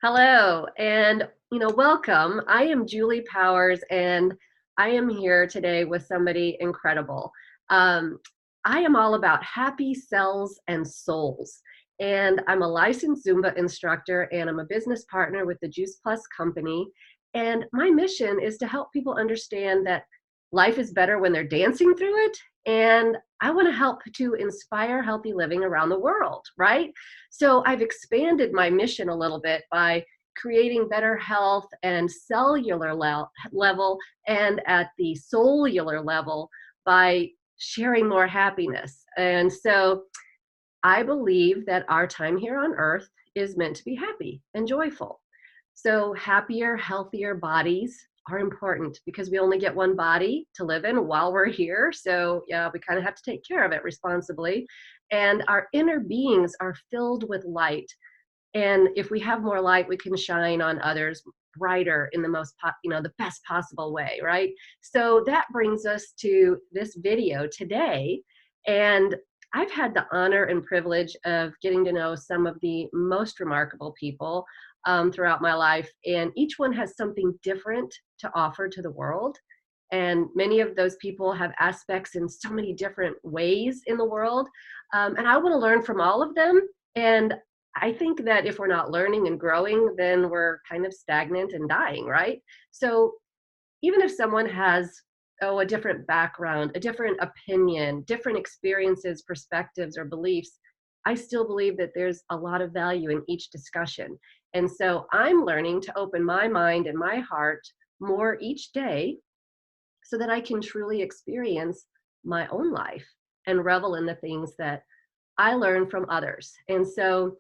Hello, and welcome. I am Julie Powers, and I am here today with somebody incredible. Um, I am all about happy cells and souls, and I'm a licensed Zumba instructor, and I'm a business partner with the Juice Plus company. And my mission is to help people understand that life is better when they're dancing through it. And I want to help to inspire healthy living around the world, right? So I've expanded my mission a little bit by creating better health and cellular level and at the cellular level by sharing more happiness. And so I believe that our time here on earth is meant to be happy and joyful. So happier, healthier bodies are important because we only get one body to live in while we're here. So yeah, we kind of have to take care of it responsibly. And our inner beings are filled with light. And if we have more light, we can shine on others brighter in the the best possible way, right? So that brings us to this video today. And I've had the honor and privilege of getting to know some of the most remarkable people throughout my life. And each one has something different to offer to the world. And many of those people have aspects in so many different ways in the world. And I want to learn from all of them. And I think that if we're not learning and growing, then we're kind of stagnant and dying, right? So even if someone has a different background, a different opinion, different experiences, perspectives, or beliefs, I still believe that there's a lot of value in each discussion. And so I'm learning to open my mind and my heart more each day so that I can truly experience my own life and revel in the things that I learn from others. And so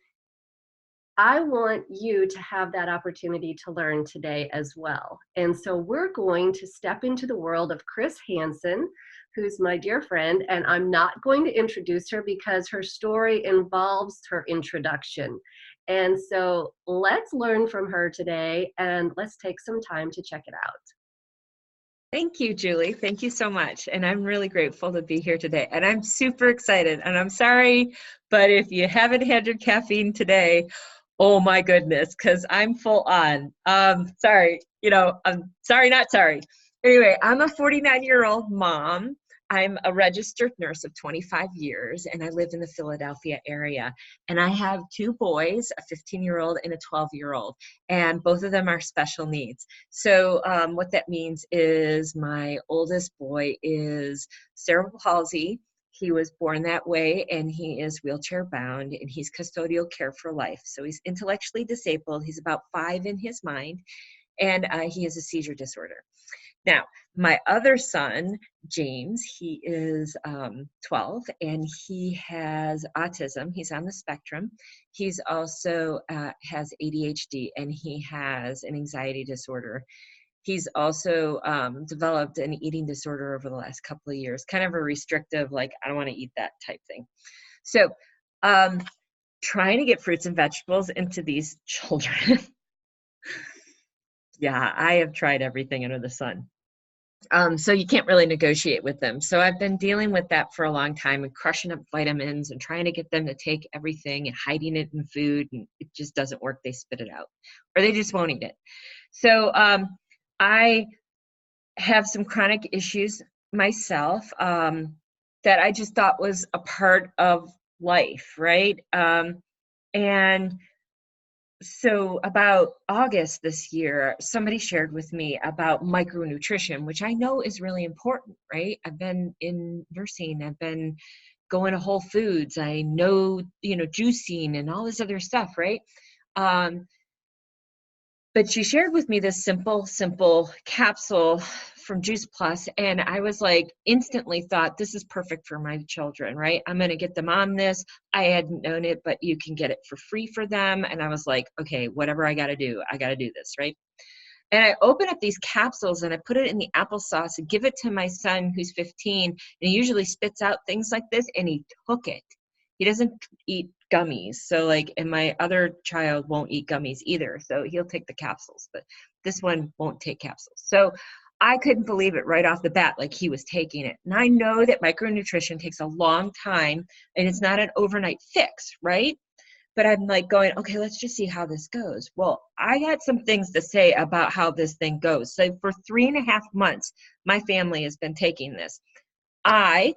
I want you to have that opportunity to learn today as well. And so we're going to step into the world of Kris Hansen, who's my dear friend, and I'm not going to introduce her because her story involves her introduction. And so let's learn from her today and let's take some time to check it out. Thank you, Julie. Thank you so much. And I'm really grateful to be here today. And I'm super excited. And I'm sorry, but if you haven't had your caffeine today, oh my goodness, because I'm full on. Sorry, I'm sorry, not sorry. Anyway, I'm a 49-year-old mom. I'm a registered nurse of 25 years, and I live in the Philadelphia area. And I have two boys, a 15-year-old and a 12-year-old, and both of them are special needs. So what that means is my oldest boy is cerebral palsy. He was born that way, and he is wheelchair bound, and he's custodial care for life. So he's intellectually disabled. He's about 5 in his mind, and he has a seizure disorder. Now, my other son, James, he is 12, and he has autism. He's on the spectrum. He's also has ADHD, and he has an anxiety disorder. He's also developed an eating disorder over the last couple of years, kind of a restrictive, like, I don't want to eat that type thing. So trying to get fruits and vegetables into these children. Yeah, I have tried everything under the sun. So you can't really negotiate with them. So I've been dealing with that for a long time and crushing up vitamins and trying to get them to take everything and hiding it in food, and it just doesn't work. They spit it out or they just won't eat it. So I have some chronic issues myself that I just thought was a part of life, right? And so about August this year, somebody shared with me about micronutrition, which I know is really important, right? I've been in nursing, I've been going to Whole Foods, I know, juicing and all this other stuff, right? But she shared with me this simple capsule from Juice Plus, and I was like, instantly thought, this is perfect for my children, right? I'm going to get them on this. I hadn't known it, but you can get it for free for them. And I was like, okay, whatever I got to do this, right? And I open up these capsules and I put it in the applesauce and give it to my son who's 15, and he usually spits out things like this, and he took it. He doesn't eat gummies. So and my other child won't eat gummies either. So he'll take the capsules, but this one won't take capsules. So I couldn't believe it right off the bat, like he was taking it. And I know that micronutrition takes a long time and it's not an overnight fix, right? but I'm like going, okay, let's just see how this goes. Well, I got some things to say about how this thing goes. So for 3.5 months, my family has been taking this. I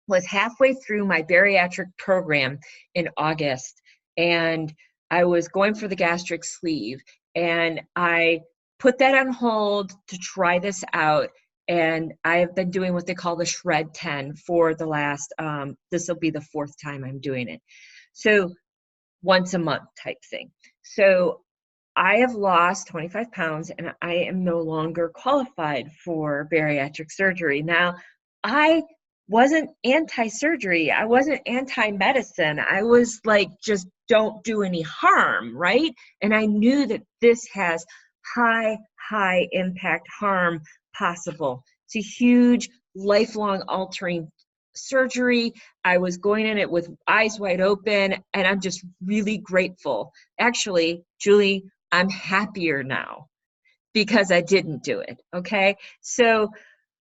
was halfway through my bariatric program in August, and I was going for the gastric sleeve, and I put that on hold to try this out. And I have been doing what they call the Shred 10 for the last, this will be the 4th time I'm doing it. So once a month type thing. So I have lost 25 pounds and I am no longer qualified for bariatric surgery. Now, I wasn't anti-surgery. I wasn't anti-medicine. I was like, just don't do any harm, right? And I knew that this has high impact harm possible. It's a huge, lifelong altering surgery. I was going in it with eyes wide open, and I'm just really grateful. Actually, Julie, I'm happier now because I didn't do it. Okay. So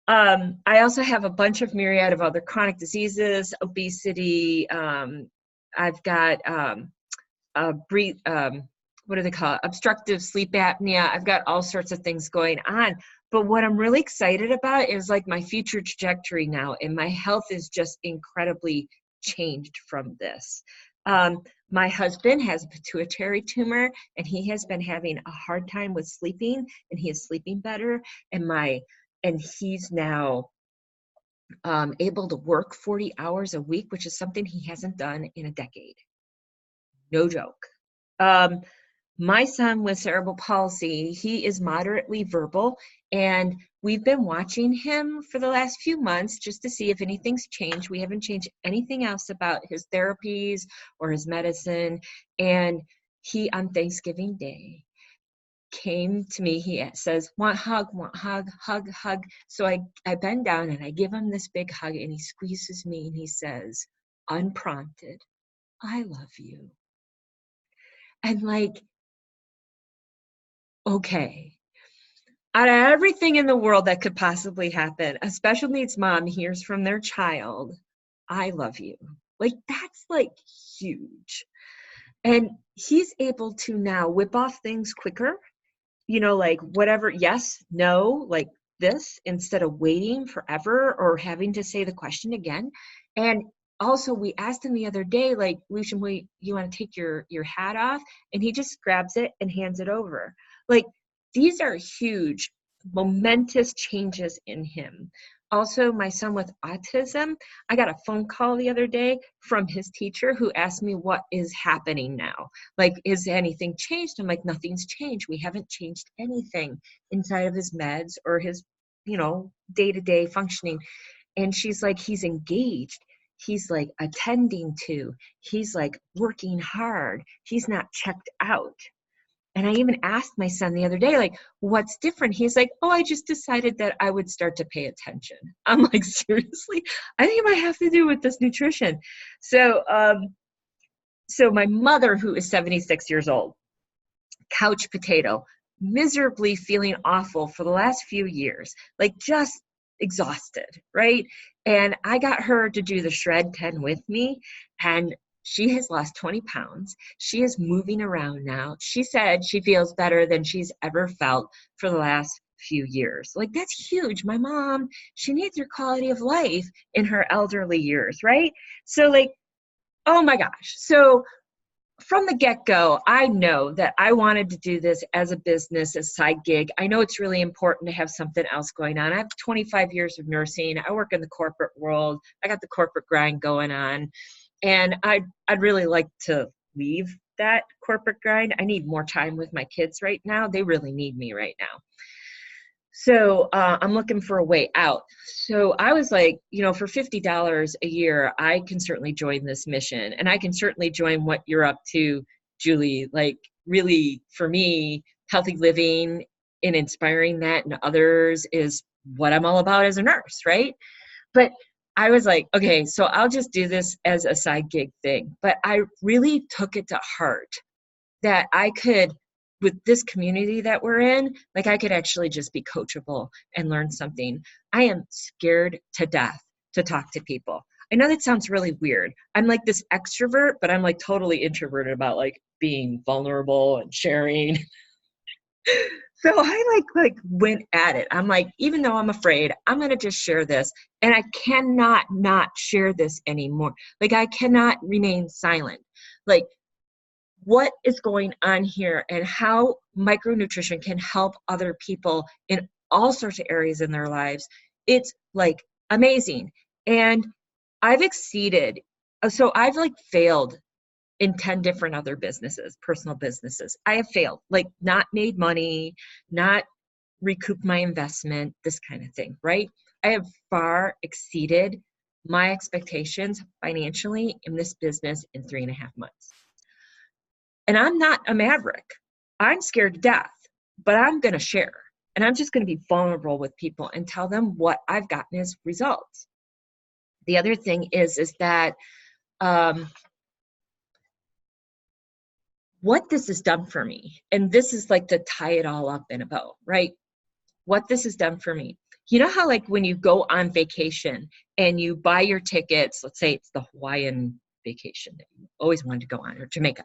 I also have a bunch of myriad of other chronic diseases, obesity. I've got what do they call it? Obstructive sleep apnea. I've got all sorts of things going on. But what I'm really excited about is like my future trajectory now, and my health is just incredibly changed from this. My husband has a pituitary tumor, and he has been having a hard time with sleeping, and he is sleeping better. And he's now able to work 40 hours a week, which is something he hasn't done in a decade. No joke. My son with cerebral palsy, he is moderately verbal, and we've been watching him for the last few months just to see if anything's changed. We haven't changed anything else about his therapies or his medicine. And he, on Thanksgiving Day, came to me. He says, want hug, hug. So I bend down and I give him this big hug, and he squeezes me and he says, unprompted, I love you. And like, okay, out of everything in the world that could possibly happen, a special needs mom hears from their child, I love you. Like, that's like huge. And he's able to now whip off things quicker, like whatever, yes, no, like this, instead of waiting forever or having to say the question again. And also, we asked him the other day, like, Lucian, you want to take your hat off? And he just grabs it and hands it over. Like, these are huge, momentous changes in him. Also, my son with autism, I got a phone call the other day from his teacher who asked me what is happening now. Like, is anything changed? I'm like, nothing's changed. We haven't changed anything inside of his meds or his, day-to-day functioning. And she's like, he's engaged. He's like attending to, he's like working hard. He's not checked out. And I even asked my son the other day, like, what's different? He's like, oh, I just decided that I would start to pay attention. I'm like, seriously? I think it might have to do with this nutrition. So my mother, who is 76 years old, couch potato, miserably feeling awful for the last few years, like just exhausted, right? And I got her to do the Shred 10 with me, and she has lost 20 pounds. She is moving around now. She said she feels better than she's ever felt for the last few years. Like, that's huge. My mom, she needs her quality of life in her elderly years, right? So like, oh my gosh. So from the get-go, I know that I wanted to do this as a business, a side gig. I know it's really important to have something else going on. I have 25 years of nursing. I work in the corporate world. I got the corporate grind going on. And I'd really like to leave that corporate grind. I need more time with my kids right now. They really need me right now. So I'm looking for a way out. So I was like, for $50 a year, I can certainly join this mission. And I can certainly join what you're up to, Julie. Like, really, for me, healthy living and inspiring that in others is what I'm all about as a nurse, right? But I was like, okay, so I'll just do this as a side gig thing. But I really took it to heart that I could, with this community that we're in, like, I could actually just be coachable and learn something. I am scared to death to talk to people. I know that sounds really weird. I'm like this extrovert, but I'm like totally introverted about like being vulnerable and sharing. So I like went at it. I'm like, even though I'm afraid, I'm going to just share this. And I cannot not share this anymore. Like I cannot remain silent. Like what is going on here and how micronutrition can help other people in all sorts of areas in their lives. It's like amazing. And I've exceeded. So I've like failed in 10 different other businesses, personal businesses. I have failed, like not made money, not recouped my investment, this kind of thing, right? I have far exceeded my expectations financially in this business in 3.5 months. And I'm not a maverick. I'm scared to death, but I'm going to share. And I'm just going to be vulnerable with people and tell them what I've gotten as results. The other thing is that what this has done for me, and this is like to tie it all up in a bow, right? What this has done for me. You know how like when you go on vacation and you buy your tickets, let's say it's the Hawaiian vacation that you always wanted to go on, or Jamaica.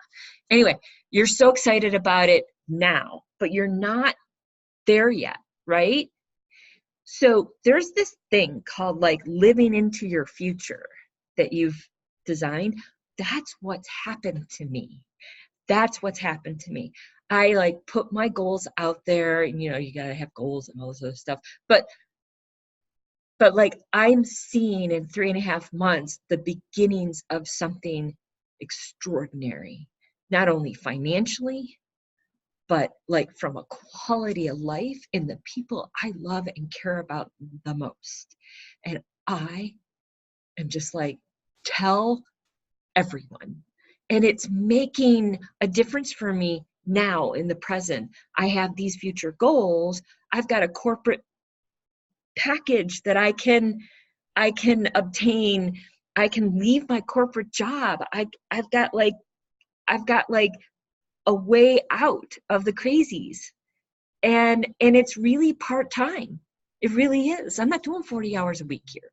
Anyway, you're so excited about it now, but you're not there yet, right? So there's this thing called like living into your future that you've designed. That's what's happened to me. That's what's happened to me. I like put my goals out there, and you know, you gotta have goals and all this other stuff. But like I'm seeing in 3.5 months the beginnings of something extraordinary, not only financially, but like from a quality of life in the people I love and care about the most. And I am just like, tell everyone. And it's making a difference for me now in the present. I have these future goals. I've got a corporate package that I can obtain. I can leave my corporate job. I've got like a way out of the crazies. And it's really part-time. It really is. I'm not doing 40 hours a week here.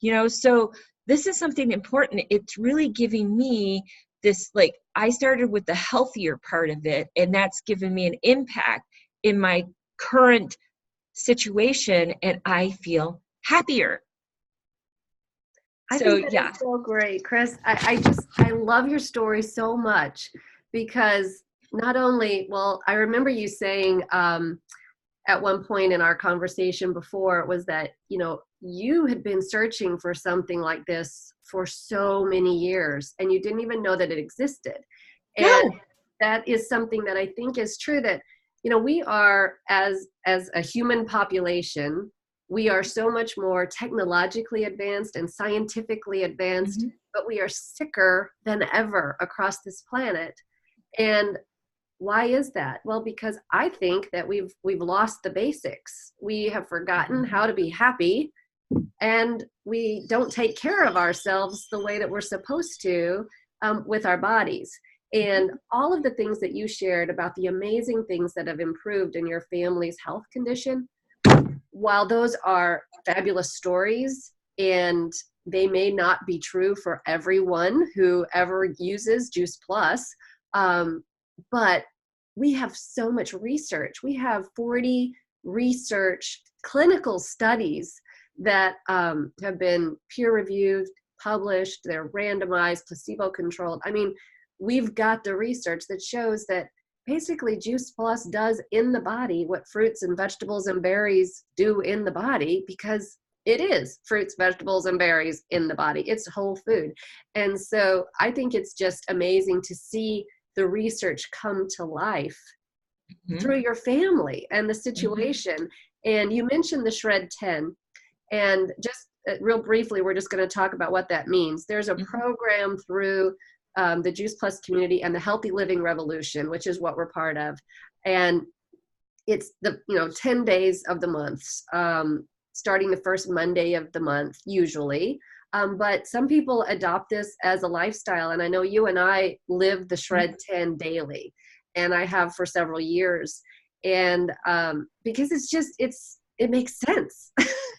You know, so this is something important. It's really giving me this, like, I started with the healthier part of it, and that's given me an impact in my current situation, and I feel happier. I So, think that yeah. is so great, Kris. I love your story so much because not only, well, I remember you saying at one point in our conversation before was that, you know, you had been searching for something like this for so many years and you didn't even know that it existed. And No. that is something that I think is true, that, you know, we are as a human population, we are so much more technologically advanced and scientifically advanced, but we are sicker than ever across this planet. And why is that? Well, because I think that we've lost the basics. We have forgotten how to be happy, and we don't take care of ourselves the way that we're supposed to with our bodies. And all of the things that you shared about the amazing things that have improved in your family's health condition, while those are fabulous stories and they may not be true for everyone who ever uses Juice Plus, but we have so much research. We have 40 research clinical studies that have been peer-reviewed, published, they're randomized, placebo-controlled. I mean, we've got the research that shows that basically Juice Plus does in the body what fruits and vegetables and berries do in the body, because it is fruits, vegetables, and berries in the body. It's whole food. And so I think it's just amazing to see the research come to life through your family and the situation. And you mentioned the Shred 10. And just real briefly, we're just going to talk about what that means. There's a program through the Juice Plus community and the Healthy Living Revolution, which is what we're part of. And it's the 10 days of the month, starting the first Monday of the month, usually. But some people adopt this as a lifestyle. And I know you and I live the Shred 10 daily, and I have for several years. And because it's it makes sense.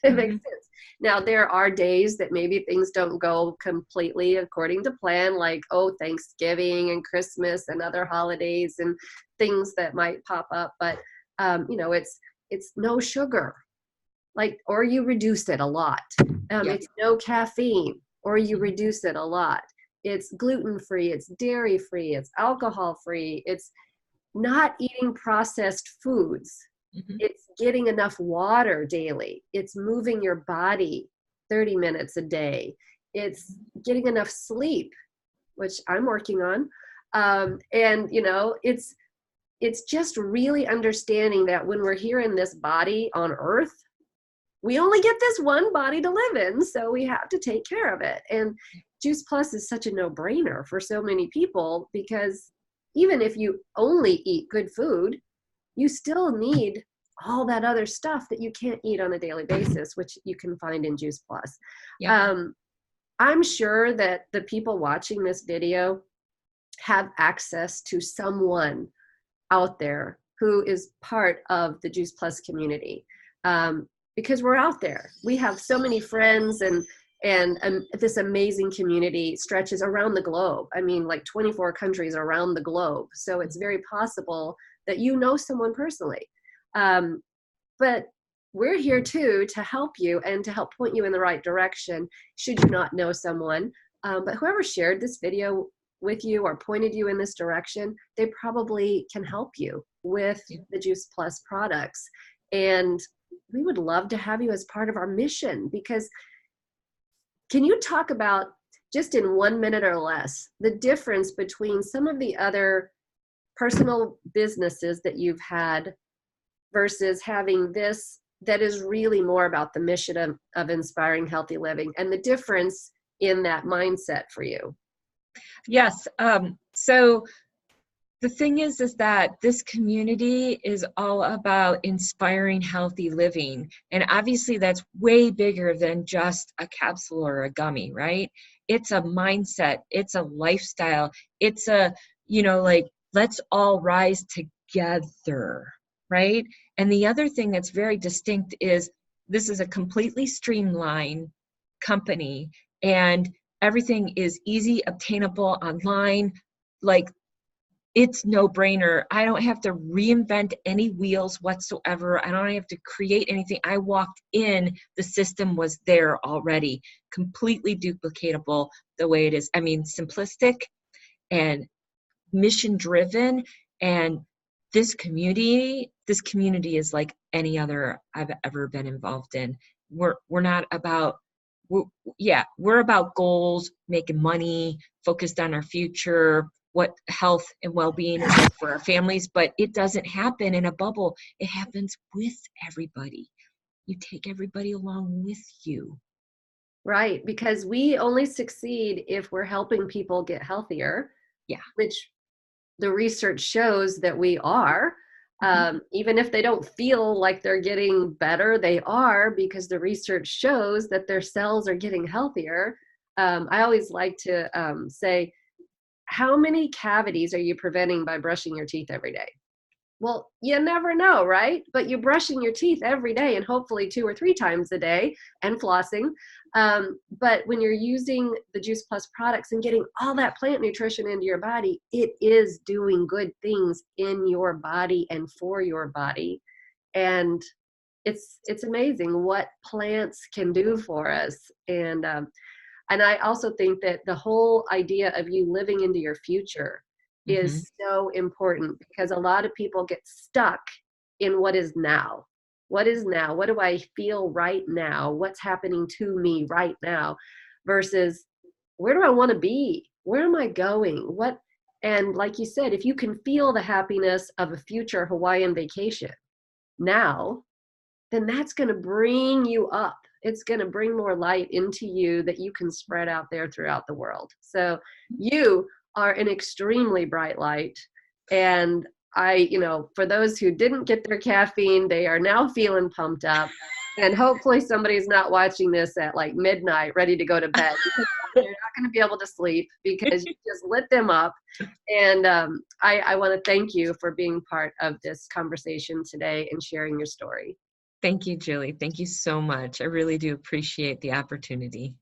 It makes sense. Now, there are days that maybe things don't go completely according to plan, like, oh, Thanksgiving and Christmas and other holidays and things that might pop up. But, it's no sugar, like, or you reduce it a lot. Yep. It's no caffeine, or you Mhm. reduce it a lot. It's gluten-free, it's dairy-free, it's alcohol-free. It's not eating processed foods. Mhm. It's getting enough water daily. It's moving your body 30 minutes a day. It's getting enough sleep, which I'm working on. And it's just really understanding that when we're here in this body on earth, we only get this one body to live in, so we have to take care of it. And Juice Plus is such a no-brainer for so many people, because even if you only eat good food, you still need all that other stuff that you can't eat on a daily basis, which you can find in Juice Plus. Yep. I'm sure that the people watching this video have access to someone out there who is part of the Juice Plus community, because we're out there. We have so many friends, and this amazing community stretches around the globe. I mean, like 24 countries around the globe. So it's very possible that you know someone personally. But we're here too to help you and to help point you in the right direction should you not know someone. But whoever shared this video with you or pointed you in this direction, they probably can help you with the Juice Plus products. And we would love to have you as part of our mission, because can you talk about, just in 1 minute or less, the difference between some of the other personal businesses that you've had versus having this that is really more about the mission of inspiring healthy living, and the difference in that mindset for you? Yes. So the thing is that this community is all about inspiring healthy living. And obviously that's way bigger than just a capsule or a gummy, right? It's a mindset, it's a lifestyle, it's like, let's all rise together, right? And the other thing that's very distinct is this is a completely streamlined company, and everything is easy, obtainable online. Like, it's no brainer. I don't have to reinvent any wheels whatsoever. I don't have to create anything. I walked in, the system was there already, completely duplicatable the way it is. I mean, simplistic and mission driven. And this community is like any other I've ever been involved in. We're not about, we're about goals, making money, focused on our future, what health and well-being is like for our families. But it doesn't happen in a bubble. It happens with everybody. You take everybody along with you. Right, because we only succeed if we're helping people get healthier, Yeah. which the research shows that we are. Mhm. Even if they don't feel like they're getting better, they are, because the research shows that their cells are getting healthier. I always like to say, how many cavities are you preventing by brushing your teeth every day? Well, you never know, right? But you're brushing your teeth every day, and hopefully 2 or 3 times a day, and flossing. But when you're using the Juice Plus products and getting all that plant nutrition into your body, it is doing good things in your body and for your body. And it's amazing what plants can do for us. And I also think that the whole idea of you living into your future Mhm. is so important, because a lot of people get stuck in what is now. What is now? What do I feel right now? What's happening to me right now? Versus, where do I want to be? Where am I going? What? And like you said, if you can feel the happiness of a future Hawaiian vacation now, then that's going to bring you up. It's going to bring more light into you that you can spread out there throughout the world. So you are an extremely bright light. And for those who didn't get their caffeine, they are now feeling pumped up. And hopefully somebody's not watching this at like midnight, ready to go to bed, because they're not going to be able to sleep because you just lit them up. And I want to thank you for being part of this conversation today and sharing your story. Thank you, Julie. Thank you so much. I really do appreciate the opportunity.